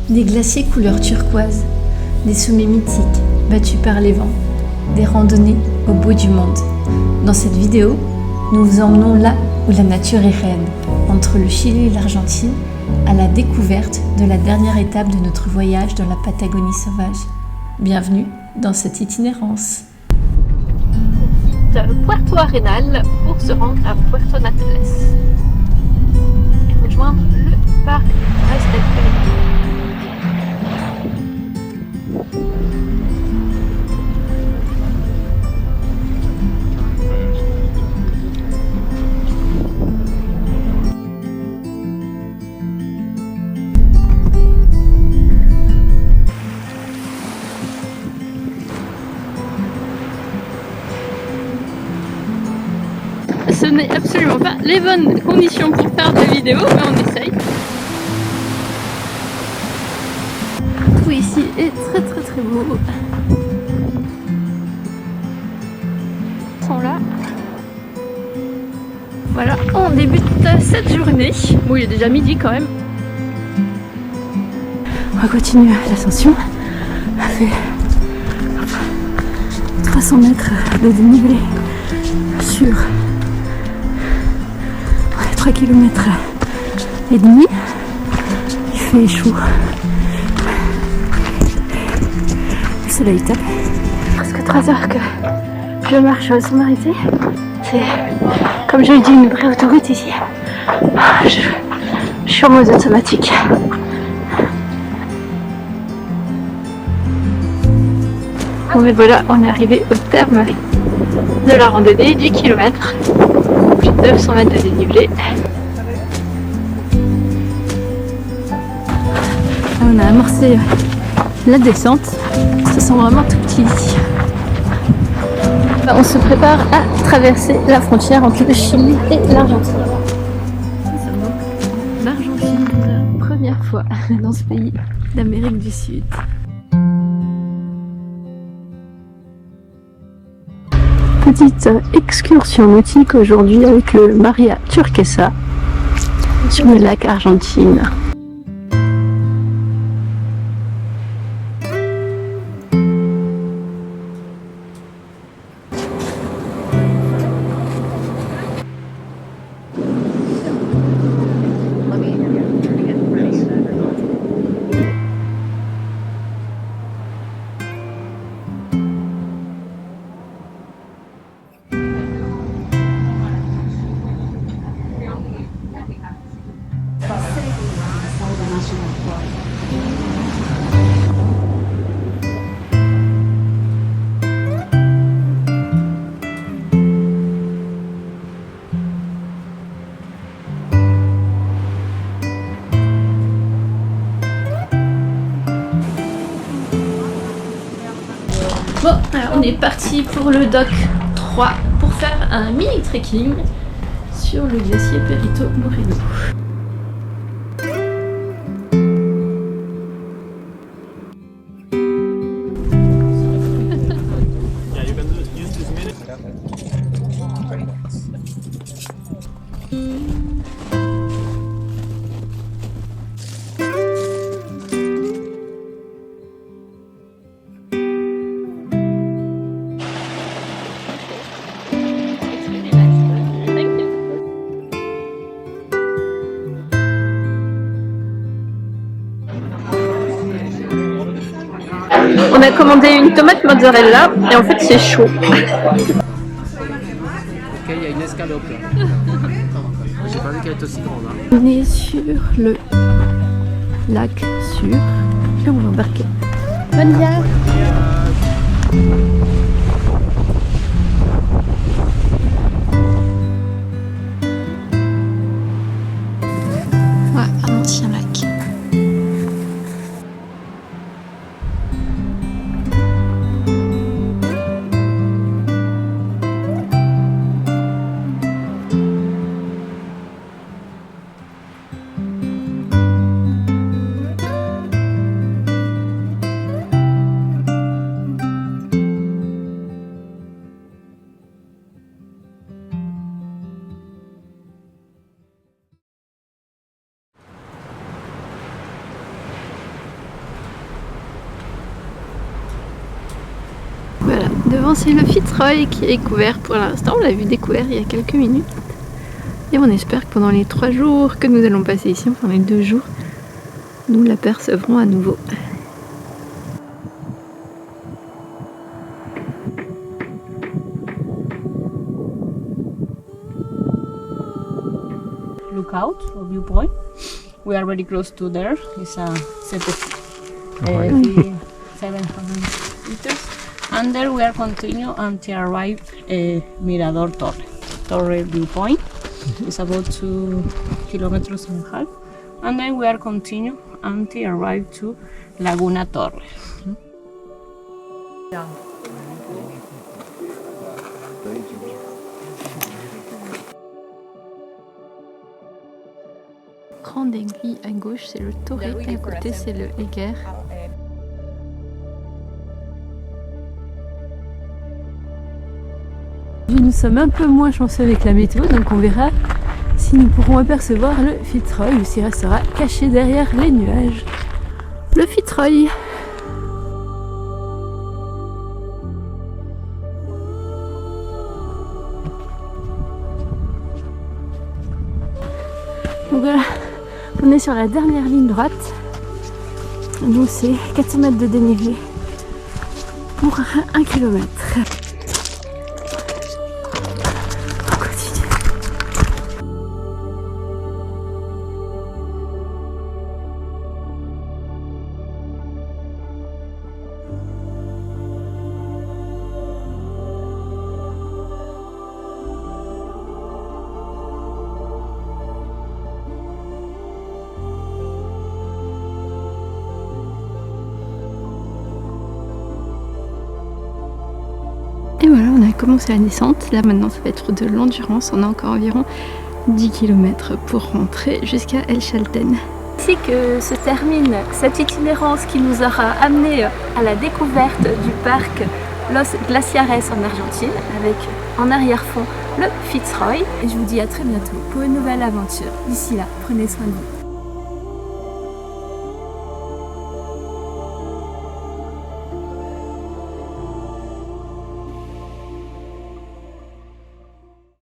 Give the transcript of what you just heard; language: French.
Des glaciers couleur turquoise, des sommets mythiques battus par les vents, des randonnées au bout du monde. Dans cette vidéo, nous vous emmenons là où la nature est reine, entre le Chili et l'Argentine, à la découverte de la dernière étape de notre voyage dans la Patagonie sauvage. Bienvenue dans cette itinérance. On quitte Puerto Arenal pour se rendre à Puerto Natales et rejoindre le parc Restelfeld. Ce n'est absolument pas les bonnes conditions pour faire des vidéos, mais on essaye. Tout ici est très beau. Ils sont là. Voilà, on débute cette journée. Bon, il est déjà midi quand même. On va continuer l'ascension. On fait 300 mètres de dénivelé sur 3 km et demi. Il fait chaud. Le soleil tape. Presque 3 heures que je marche sans m'arrêter. C'est, comme je l'ai dit, une vraie autoroute ici. Je suis en mode automatique. Bon, et voilà, on est arrivé au terme de la randonnée, 10 km. 900 mètres de dénivelé. On a amorcé la descente. Ça sent vraiment tout petit ici. On se prépare à traverser la frontière entre le Chili et l'Argentine. Nous sommes donc l'Argentine pour la première fois dans ce pays d'Amérique du Sud. Petite excursion nautique aujourd'hui avec le Maria Turquesa sur le lac Argentine. Bon, alors on est parti pour le dock 3 pour faire un mini trekking sur le glacier Perito Moreno. On a commandé une tomate mozzarella et en fait c'est chaud. Ok, il y a une escalope là. J'ai pas vu qu'elle est aussi grande. Hein. On est sur le lac Sûr et on va embarquer. Bonne voyage. Ouais, un ancien lac. Devant, c'est le Fitzroy qui est couvert pour l'instant. On l'a vu découvert il y a quelques minutes. Et on espère que pendant les 3 jours que nous allons passer ici, enfin les 2 jours, nous l'apercevrons à nouveau. Lookout or viewpoint. We are very close to there. It's a 700 meters. And there we are continue until arrive Mirador Torre. Torre viewpoint. It's about 2 kilometers and a half. And then we are continue until arrive to Laguna Torre. Grande aiguille à gauche, c'est le Torre, à côté c'est le Eger. Nous sommes un peu moins chanceux avec la météo, donc on verra si nous pourrons apercevoir le Fitzroy ou s'il restera caché derrière les nuages. Le Fitzroy. Donc voilà, on est sur la dernière ligne droite. Donc c'est 400 mètres de dénivelé pour 1 km. On continue. Et voilà, on a commencé la descente. Là maintenant ça va être de l'endurance. On a encore environ 10 km pour rentrer jusqu'à El Chalten. Ici que se termine cette itinérance qui nous aura amené à la découverte du parc Los Glaciares en Argentine, avec en arrière-fond le Fitzroy. Et je vous dis à très bientôt pour une nouvelle aventure. D'ici là, prenez soin de vous.